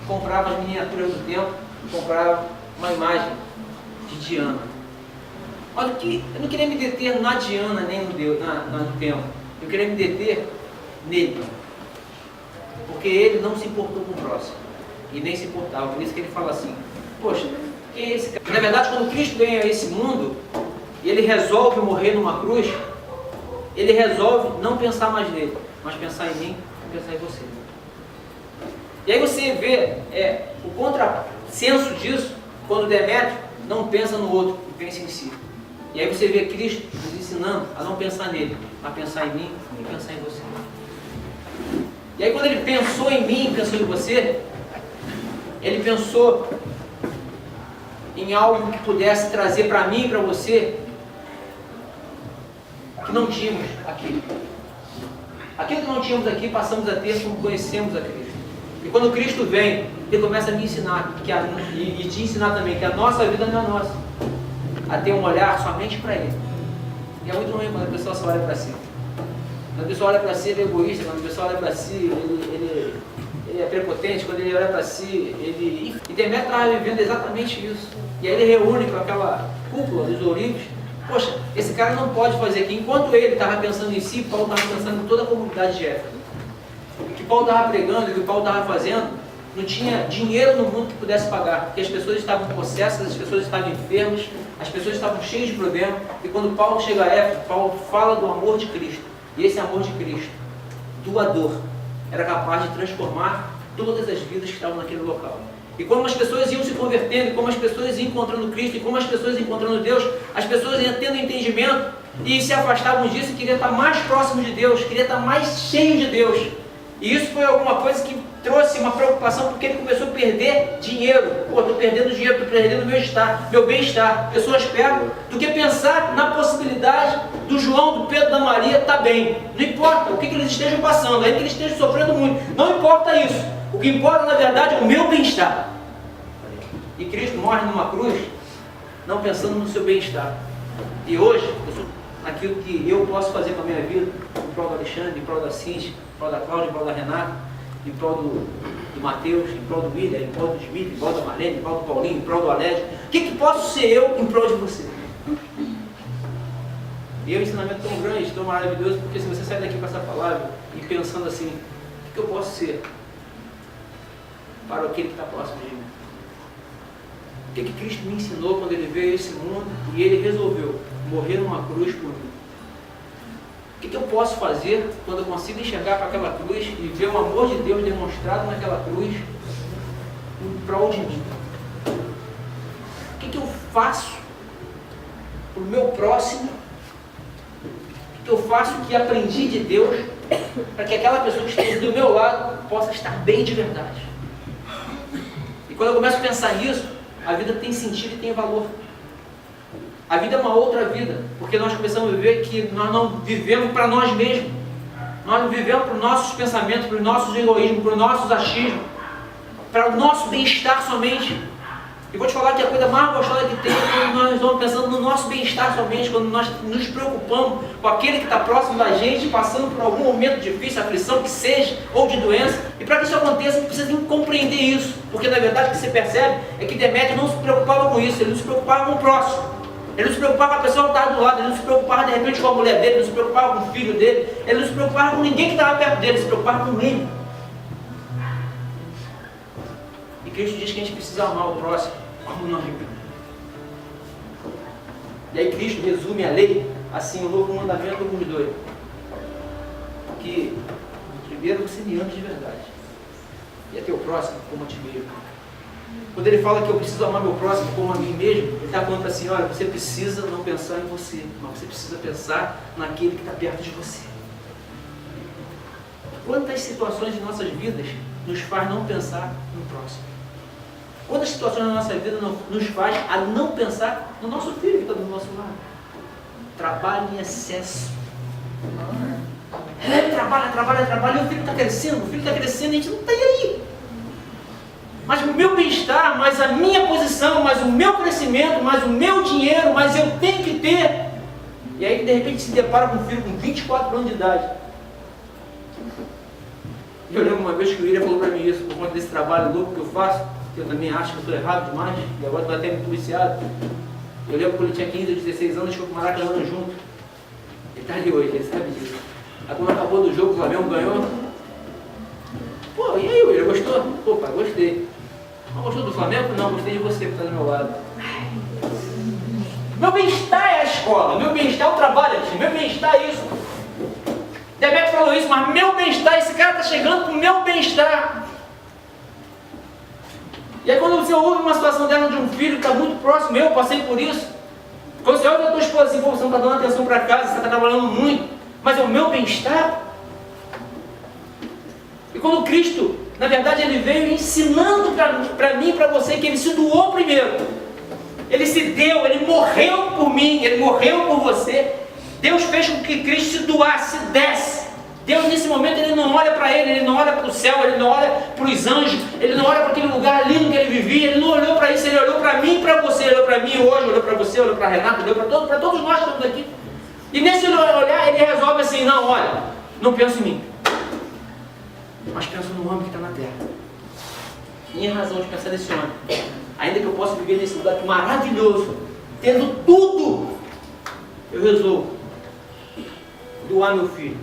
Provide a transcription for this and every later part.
comprava as miniaturas do templo, comprava uma imagem de Diana. Olha que eu não queria me deter na Diana nem no Deus, no templo. Eu queria me deter nele. Porque ele não se importou com o próximo. E nem se importava. Por isso que ele fala assim, poxa, quem é esse cara? Na verdade, quando Cristo vem a esse mundo, e ele resolve morrer numa cruz, ele resolve não pensar mais nele, mas pensar em mim e pensar em você. E aí você vê o contrassenso disso, quando Demétrio não pensa no outro e pensa em si. E aí você vê Cristo nos ensinando a não pensar nele, a pensar em mim e pensar em você. E aí quando ele pensou em mim e pensou em você, ele pensou em algo que pudesse trazer para mim e para você que não tínhamos aqui. Aquilo que não tínhamos aqui, passamos a ter quando conhecemos a Cristo. E quando Cristo vem, ele começa a me ensinar, e te ensinar também, que a nossa vida não é nossa. A ter um olhar somente para Ele. E é muito ruim quando a pessoa só olha para si. Quando a pessoa olha para si, ele é egoísta. Quando a pessoa olha para si, ele é prepotente. Quando ele olha para si, ele... E Demétrio estava vivendo exatamente isso. E aí ele reúne com aquela cúpula dos ourives. Poxa, esse cara não pode fazer aqui. Enquanto ele estava pensando em si, Paulo estava pensando em toda a comunidade de Éfeso. O que Paulo estava pregando, o que Paulo estava fazendo, não tinha dinheiro no mundo que pudesse pagar, porque as pessoas estavam possessas, as pessoas estavam enfermas, as pessoas estavam cheias de problemas. E quando Paulo chega a Éfeso, Paulo fala do amor de Cristo. E esse amor de Cristo, doador, era capaz de transformar todas as vidas que estavam naquele local. E como as pessoas iam se convertendo, e como as pessoas iam encontrando Cristo, e como as pessoas iam encontrando Deus, as pessoas iam tendo entendimento e se afastavam disso e queriam estar mais próximos de Deus, queriam estar mais cheios de Deus. E isso foi alguma coisa que trouxe uma preocupação, porque ele começou a perder dinheiro. Pô, estou perdendo dinheiro, estou perdendo meu bem-estar. Pessoas pegam do que pensar na possibilidade do João, do Pedro, da Maria estar bem. Não importa o que eles estejam passando, ainda que eles estejam sofrendo muito. Não importa isso. O que importa, na verdade, é o meu bem-estar. E Cristo morre numa cruz, não pensando no seu bem-estar. E hoje, aquilo que eu posso fazer com a minha vida, em prol do Alexandre, em prol da Cíntia, em prol da Cláudia, em prol da Renata, em prol do Mateus, em prol do William, em prol do Smith, em prol da Marlene, em prol do Paulinho, em prol do Alégio. O que posso ser eu em prol de você? E é um ensinamento tão grande, tão maravilhoso, porque se você sair daqui com essa palavra e pensando assim, o que eu posso ser para aquele que está próximo de mim? O que Cristo me ensinou quando Ele veio a esse mundo e Ele resolveu morrer numa cruz por mim? O que eu posso fazer quando eu consigo enxergar para aquela cruz e ver o amor de Deus demonstrado naquela cruz em prol de mim? O que eu faço para o meu próximo? O que eu faço que aprendi de Deus para que aquela pessoa que esteja do meu lado possa estar bem de verdade? E quando eu começo a pensar nisso, a vida tem sentido e tem valor. A vida é uma outra vida, porque nós começamos a ver que nós não vivemos para nós mesmos. Nós não vivemos para os nossos pensamentos, para os nossos egoísmos, para os nossos achismos, para o nosso bem-estar somente. E vou te falar que a coisa mais gostosa que tem é quando nós estamos pensando no nosso bem-estar somente, quando nós nos preocupamos com aquele que está próximo da gente, passando por algum momento difícil, aflição que seja, ou de doença. E para que isso aconteça, a gente precisa compreender isso, porque na verdade o que você percebe é que Demétrio não se preocupava com isso, ele não se preocupava com o próximo. Ele não se preocupava com a pessoa que estava do lado, ele não se preocupava de repente com a mulher dele, ele não se preocupava com o filho dele, ele não se preocupava com ninguém que estava perto dele, ele se preocupava com ele. E Cristo diz que a gente precisa amar o próximo como nós mesmos. E aí Cristo resume a lei assim, o novo mandamento nos dois. Que primeiro você me ama de verdade, e a teu próximo como a ti mesmo. Quando ele fala que eu preciso amar meu próximo como a mim mesmo, ele está falando assim, olha, você precisa não pensar em você, mas você precisa pensar naquele que está perto de você. Quantas situações de nossas vidas nos faz não pensar no próximo? Quantas situações da nossa vida nos faz a não pensar no nosso filho que está do nosso lado? Trabalho em excesso. Trabalha, e o filho está crescendo, e a gente não está aí. Mas o meu bem-estar, mas a minha posição, mas o meu crescimento, mas o meu dinheiro, mas eu tenho que ter. E aí de repente se depara com um filho com 24 anos de idade. E eu lembro uma vez que o William falou para mim isso, por conta desse trabalho louco que eu faço, que eu também acho que eu estou errado demais, e agora estou até me policiado. Eu lembro quando ele tinha 15 ou 16 anos, que eu com o Maracanã junto. Ele está ali hoje, ele sabe disso. Aí quando acabou do jogo, o Flamengo ganhou. Pô, e aí, William, gostou? Pô, pai, gostei. Não gostou do Flamengo? Não, gostei de você que está do meu lado. Meu bem-estar é a escola, meu bem-estar é o trabalho aqui, meu bem-estar é isso. Demetrio falou isso, mas meu bem-estar, esse cara está chegando pro meu bem-estar. E aí quando você ouve uma situação dela de um filho que está muito próximo, eu passei por isso. Quando você olha a tua esposa assim, pô, você não está dando atenção para casa, você está trabalhando muito, mas é o meu bem-estar. E quando Cristo, na verdade, Ele veio ensinando para mim e para você que Ele se doou primeiro. Ele se deu, Ele morreu por mim, Ele morreu por você. Deus fez com que Cristo se doasse, se desse. Deus nesse momento Ele não olha para Ele, Ele não olha para o céu, Ele não olha para os anjos, Ele não olha para aquele lugar lindo que Ele vivia, Ele não olhou para isso, Ele olhou para mim e para você, Ele olhou para mim hoje, olhou para você, olhou para Renato, olhou para todos nós que estamos aqui. E nesse olhar Ele resolve assim, não, olha, não penso em mim, mas penso no homem que está na terra. Minha razão de pensar nesse homem, ainda que eu possa viver nesse lugar maravilhoso, tendo tudo, eu resolvo doar meu filho.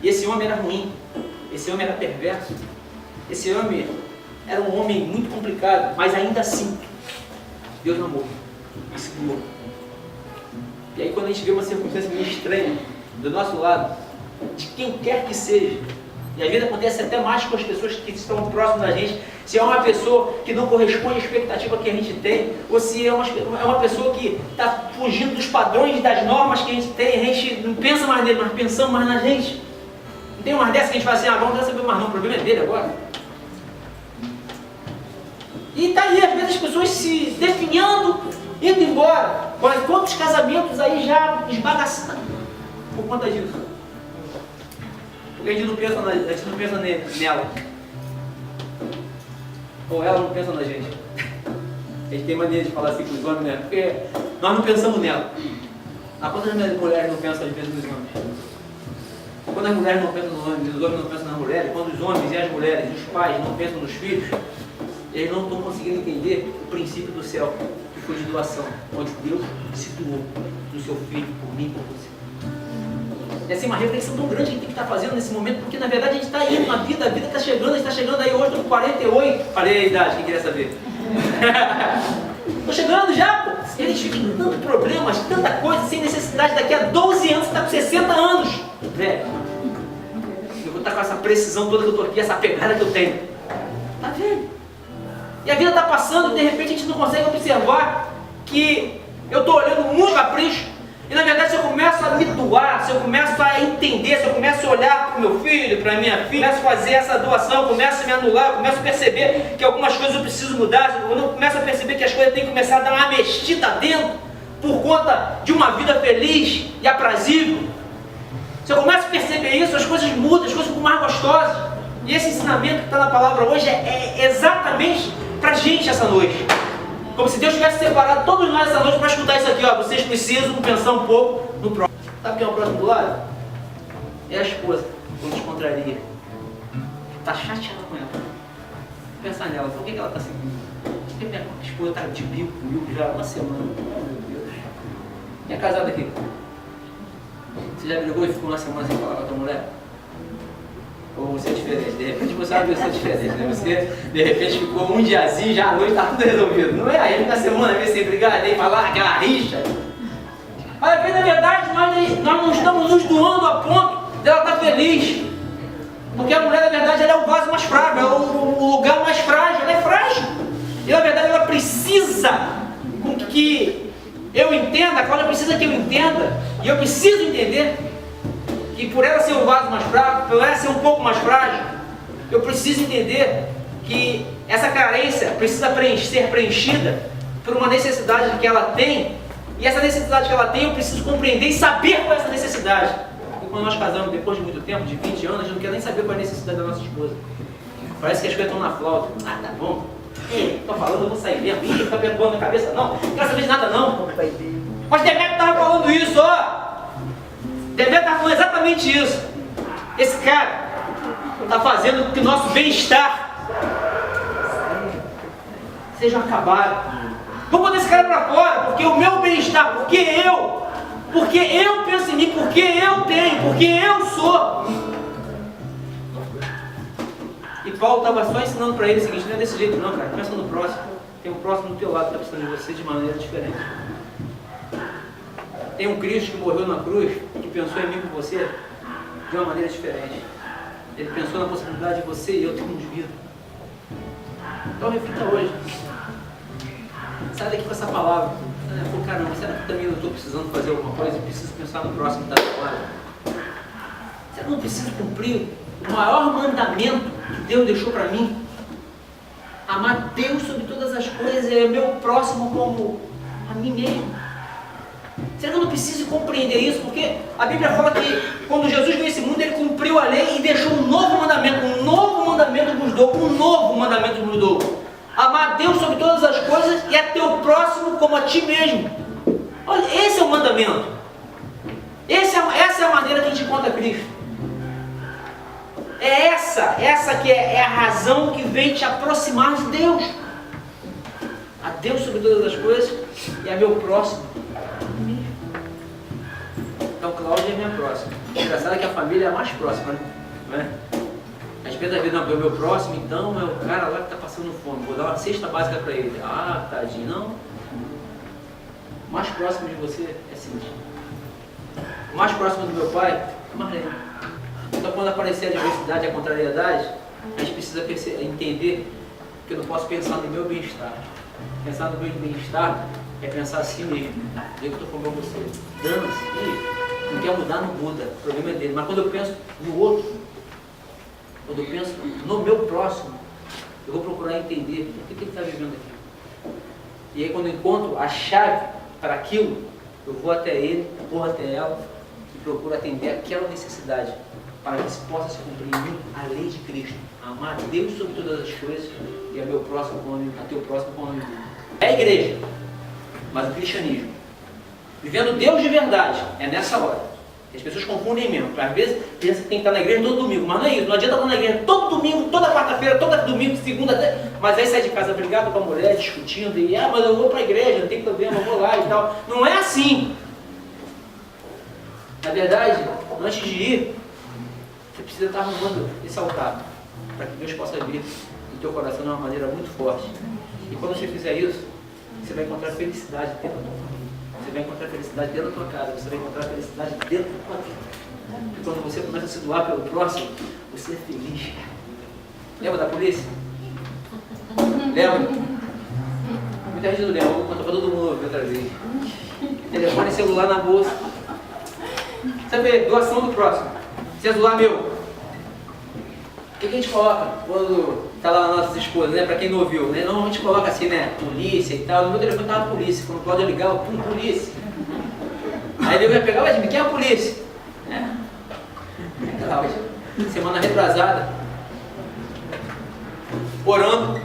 E esse homem era ruim, esse homem era perverso, esse homem era um homem muito complicado, mas ainda assim, Deus amou e se doou. E aí quando a gente vê uma circunstância meio estranha do nosso lado, de quem quer que seja, e a vida acontece até mais com as pessoas que estão próximas da gente, se é uma pessoa que não corresponde à expectativa que a gente tem, ou se é uma pessoa que está fugindo dos padrões, das normas que a gente tem, a gente não pensa mais nele, mas pensamos mais na gente. Não tem umas dessas que a gente fala assim, vamos receber mais não, o problema é dele agora. E está aí, às vezes as pessoas se definhando, indo embora. Quantos casamentos aí já esbagaçaram por conta disso? Porque a gente não pensa nela. Ou ela não pensa na gente. A gente tem maneira de falar assim com os homens, né? Porque nós não pensamos nela. Quantas mulheres não pensam às vezes nos homens? Quando as mulheres não pensam nos homens, os homens não pensam nas mulheres, quando os homens e as mulheres, os pais não pensam nos filhos, eles não estão conseguindo entender o princípio do céu, que foi de doação, onde Deus se doou no seu filho, por mim e por você. E assim, uma reflexão tão grande que a gente tem que estar fazendo nesse momento, porque na verdade a gente está indo na vida, a vida está chegando, a gente está chegando aí hoje, estou com 48, falei a idade, quem queria saber? Estou chegando já, pô. E a gente fica com tantos problemas, tanta coisa, sem necessidade, daqui a 12 anos você está com 60 anos, velho. Eu vou estar com essa precisão toda que eu estou aqui, essa pegada que eu tenho. Tá velho. E a vida está passando e de repente a gente não consegue observar que eu estou olhando muito capricho. E na verdade, se eu começo a me doar, se eu começo a entender, se eu começo a olhar para o meu filho, para a minha filha, começo a fazer essa doação, eu começo a me anular, eu começo a perceber que algumas coisas eu preciso mudar, quando eu começo a perceber que as coisas têm que começar a dar uma mexida dentro, por conta de uma vida feliz e aprazível, se eu começo a perceber isso, as coisas mudam, as coisas ficam mais gostosas. E esse ensinamento que está na palavra hoje é exatamente para a gente essa noite. Como se Deus tivesse separado todos nós essa noite para escutar isso aqui, vocês precisam pensar um pouco no próximo. Sabe quem é o próximo do lado? É a esposa, quando descontraria. Está chateada com ela. Pensar nela, por que ela está seguindo? Porque minha esposa está de bico comigo já há uma semana. Oh, meu Deus. Quem é casado aqui? Você já brigou e ficou uma semana sem falar com a tua mulher? Ou você é diferente? De repente você é uma pessoa diferente, né? Você, de repente, ficou um diazinho, já à noite está tudo resolvido. Não é aí, na semana, às vezes, sem brigar, nem falar aquela rixa. Mas, na verdade, nós não estamos nos doando a ponto dela estar feliz. Porque a mulher, na verdade, ela é o vaso mais frágil, é o lugar mais frágil, ela é frágil. E, na verdade, ela precisa com que eu entenda, a Cláudia precisa que eu entenda, e eu preciso entender, que por ela ser um vaso mais frágil, por ela ser um pouco mais frágil, eu preciso entender que essa carência precisa ser preenchida por uma necessidade que ela tem, e essa necessidade que ela tem eu preciso compreender e saber qual é essa necessidade. E quando nós casamos, depois de muito tempo, de 20 anos, a gente não quer nem saber qual é a necessidade da nossa esposa. Parece que as coisas estão na flauta. Tá bom. Estou falando, eu vou sair mesmo. Fica perdoando na cabeça, não. Não quero saber de nada, não. Mas Demetrio estava falando isso, Demetrio estava falando exatamente isso. Esse cara está fazendo com que o nosso bem-estar seja acabado. Vou botar esse cara para fora, porque o meu bem-estar, porque eu penso em mim, porque eu tenho, porque eu sou. E Paulo estava só ensinando para ele o seguinte: não é desse jeito não, cara, pensa no próximo. Tem um próximo do teu lado que está precisando de você de maneira diferente. Tem um Cristo que morreu na cruz, que pensou em mim com você de uma maneira diferente. Ele pensou na possibilidade de você e eu termos vida. Então reflita hoje. Sai daqui com essa palavra. Pô, caramba, será que eu também não estou precisando fazer alguma coisa? Eu preciso pensar no próximo que está fora. Será que eu não preciso cumprir o maior mandamento que Deus deixou para mim? Amar Deus sobre todas as coisas e meu próximo como a mim mesmo. Será que eu não preciso compreender isso? Porque a Bíblia fala que quando Jesus veio a esse mundo, Ele cumpriu a lei e deixou um novo mandamento nos dou. Amar Deus sobre todas as coisas e a teu próximo como a ti mesmo. Olha, esse é o mandamento. Essa é a maneira que a gente encontra Cristo. É essa que é a razão que vem te aproximar de Deus. A Deus sobre todas as coisas e a meu próximo. Então Cláudia é minha próxima. Engraçado que a família é a mais próxima, né? A gente pensa, não, o meu próximo então é o cara lá que está passando fome. Vou dar uma cesta básica para ele. Ah, tadinho, não. O mais próximo de você é Cintia. O mais próximo do meu pai é Marlene. Então quando aparecer a adversidade e a contrariedade, a gente precisa entender que eu não posso pensar no meu bem-estar. Pensar no meu bem-estar é pensar assim mesmo. Eu que estou falando com você. Dane-se. Não quer mudar, não muda. O problema é dele. Mas quando eu penso no outro, quando eu penso no meu próximo, eu vou procurar entender o que ele está vivendo aqui. E aí quando eu encontro a chave para aquilo, eu vou até ele, vou até ela e procuro atender aquela necessidade para que se possa se cumprir em mim a lei de Cristo. Amar Deus sobre todas as coisas e a meu próximo a teu próximo como a mim. É a igreja, mas o cristianismo, vivendo Deus de verdade, é nessa hora. As pessoas confundem mesmo. Às vezes pensa que tem que estar na igreja todo domingo, mas não é isso. Não adianta estar na igreja todo domingo, toda quarta-feira, todo domingo, segunda, mas aí sai de casa brigado com a mulher, discutindo, e mas eu vou para a igreja, não tem problema, eu vou lá e tal. Não é assim. Na verdade, antes de ir, você precisa estar arrumando esse altar, para que Deus possa vir no teu coração de uma maneira muito forte. E quando você fizer isso, você vai encontrar felicidade dentro da tua família. Você vai encontrar felicidade dentro da tua casa, você vai encontrar felicidade dentro da tua vida. E quando você começa a se doar pelo próximo, você é feliz. Lembra da polícia? Lembra? Muita gente não lembra, vou contar para todo mundo outra vez. Telefone e celular na bolsa. Sabe, doação do próximo. Celular meu. O que a gente coloca quando está lá nas nossas esposas, né? Para quem não ouviu, né? Normalmente coloca assim, né? Polícia e tal. No meu telefone estava polícia. Quando o Cláudio ligava, polícia. Aí ele ia pegar, mas quem é a polícia? É Cláudio. Semana retrasada, orando.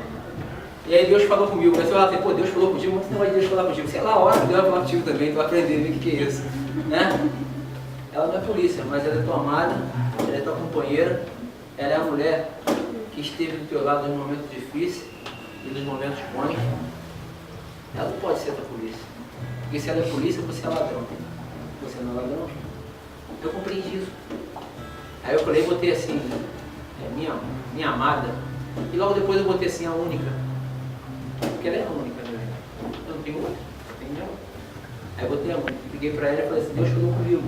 E aí Deus falou comigo. Mas eu falei, pô, Deus falou contigo, mas não vai Deus falar contigo. Sei lá, a hora que Deus vai falar contigo também, tu vai aprender o que é isso. Né? Ela não é polícia, mas ela é tua amada, ela é tua companheira, ela é a mulher que esteve do teu lado nos momentos difíceis e nos momentos bons. Ela não pode ser tua polícia. Porque se ela é polícia, você é ladrão. Você não é ladrão? Eu compreendi isso. Aí eu falei, botei assim, minha amada. E logo depois eu botei assim, a única. Porque ela é a única, né? Eu não tenho outra, eu tenho minha outra. Aí eu botei a única. Liguei pra ela e falei assim, Deus falou comigo.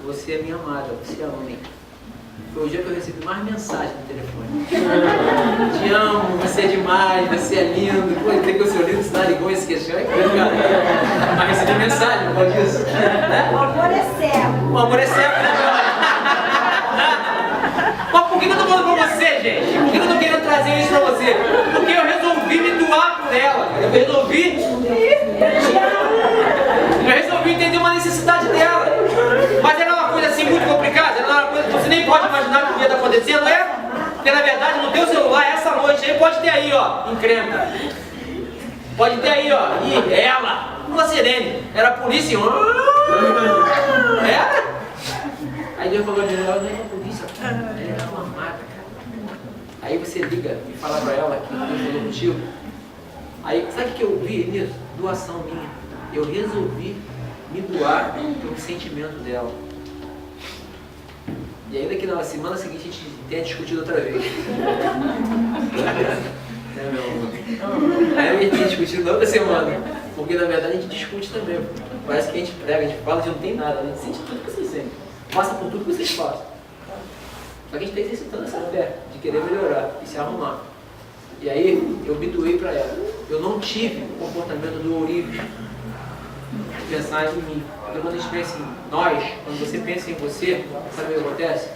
Você é minha amada, você é a única. Foi o dia que eu recebi mais mensagens no telefone. Te amo, você é demais, você é lindo. Pô, tem que eu sou lindo, você narigou esse queixão. Mas recebi mensagem, não pode isso? O amor é cego. O amor é cego, né? Mas por que eu tô falando pra você, gente? Por que eu tô querendo trazer isso pra você? Porque eu resolvi me doar por ela. Eu resolvi entender uma necessidade dela. Mas era uma coisa assim muito complicada, era uma coisa que você nem pode imaginar o que ia estar acontecendo, é? Porque na verdade no teu celular, essa noite aí, pode ter aí, ó, encrenca. Pode ter aí, ó, e ela, uma sirene, era a polícia, era? Aí Deus falou de ela, não é a polícia. Ela é uma amada. Aí você liga e fala para ela que Deus falou contigo. Aí, sabe o que eu vi nisso? Doação minha. Eu resolvi me doar pelo sentimento dela. E ainda que na semana seguinte a gente tenha discutido outra vez. Né, meu amor? Aí a gente tem discutido na outra semana. Porque na verdade a gente discute também. Parece que a gente prega, a gente fala de não tem nada. A gente sente tudo que vocês sentem. Passa por tudo que vocês passam. Só que a gente está exercitando essa fé de querer melhorar e se arrumar. E aí eu me doei para ela. Eu não tive o comportamento do ourives de pensar em mim. Porque quando a gente pensa em nós, quando você pensa em você, sabe o que acontece?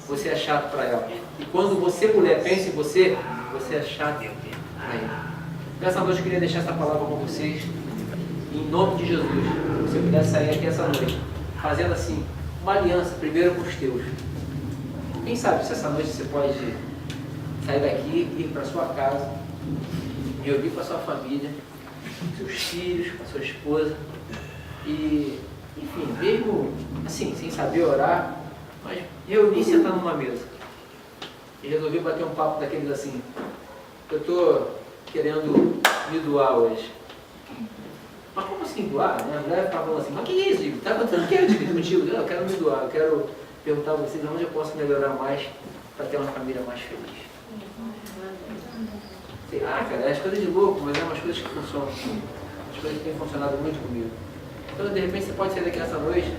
Você é chato para ela. E quando você, mulher, pensa em você, você é chato para ele. Nessa noite eu queria deixar essa palavra com vocês. Em nome de Jesus, se você puder sair aqui essa noite, fazendo assim, uma aliança primeiro com os teus. Quem sabe se essa noite você pode sair daqui, ir para sua casa, me ouvir com a sua família, com seus filhos, com a sua esposa, e, enfim, mesmo assim, sem saber orar, mas reunir e sentar numa mesa. E resolvi bater um papo daqueles assim, eu estou querendo me doar hoje. Mas como assim doar? A mulher ficava falando assim, mas que é isso, Diego? Tá acontecendo o que é, Diego, contigo? Eu quero me doar, eu quero perguntar a vocês onde eu posso melhorar mais para ter uma família mais feliz. Sei, cara, é as coisas de louco, mas é umas coisas que funcionam. As coisas que têm funcionado muito comigo. Então, de repente, você pode sair daqui essa noite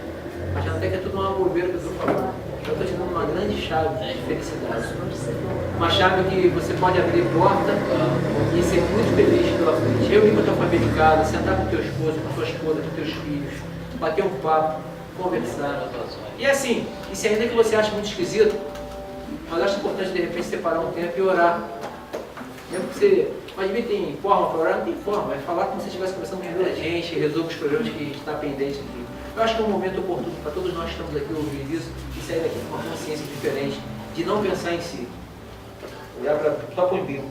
achando até que é tudo uma bobeira que eu estou falando. Eu estou te dando uma grande chave de felicidade. Uma chave que você pode abrir porta e ser muito feliz pela frente. Eu ir com a tua família em casa, sentar com teu esposo, com a tua esposa, com teus filhos, bater um papo, conversar. E assim, e se ainda que você acha muito esquisito, mas acho importante de repente separar um tempo e orar. Mesmo que você, mas tem forma para orar? Não tem forma, é falar como se estivesse conversando com a gente, resolver os problemas que está pendente aqui. Eu acho que é um momento oportuno para todos nós que estamos aqui ouvindo isso e sair daqui com uma consciência diferente, de não pensar em si. Olhar só para o umbigo,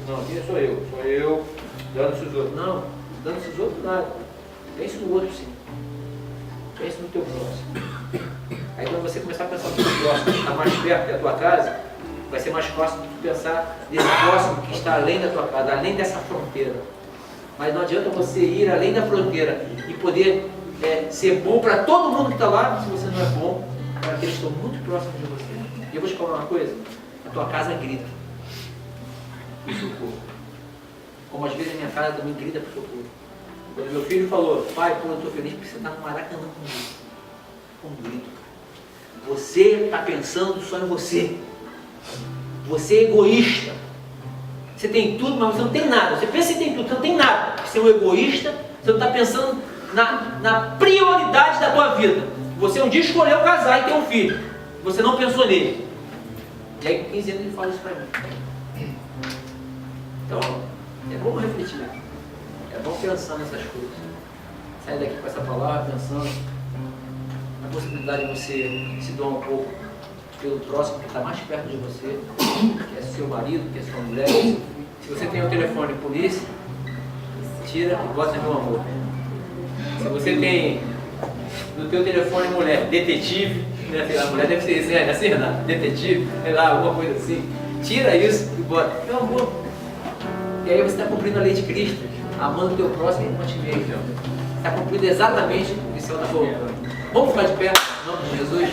não, quem sou eu, dando-se os outros. Não, dando-se os outros nada. Pense no outro sim. Pense no teu próximo. Aí quando você começar a pensar no teu próximo, que está mais perto da tua casa, vai ser mais fácil de pensar nesse próximo que está além da tua casa, além dessa fronteira. Mas não adianta você ir além da fronteira e poder ser bom para todo mundo que está lá, se você não é bom para aqueles que estão muito próximos de você. E eu vou te falar uma coisa, a tua casa grita por socorro. Como às vezes a minha casa também grita por socorro. Quando meu filho falou, pai, pô, eu estou feliz porque você está no Maracanã comigo. Com um grito. Você está pensando só em você. Você é egoísta. Você tem tudo, mas você não tem nada. Você pensa que tem tudo, você não tem nada. Você é um egoísta, você não está pensando na prioridade da tua vida. Você um dia escolheu casar e ter um filho. Você não pensou nele. E aí com 15 anos ele fala isso para mim. Então, é bom refletir. É bom pensar nessas coisas. Sair daqui com essa palavra pensando na possibilidade de você se doar um pouco pelo próximo que está mais perto de você, que é seu marido, que é sua mulher. Se você tem o telefone polícia, tira e bota meu amor. Se você tem no teu telefone mulher, detetive, né? A mulher deve ser assim, Renato? Detetive, sei lá, alguma coisa assim. Tira isso e bota meu amor. E aí você está cumprindo a lei de Cristo, amando o teu próximo como a ti mesmo. Está cumprindo exatamente o que o Senhor está colocando. Vamos ficar de pé, em nome de Jesus.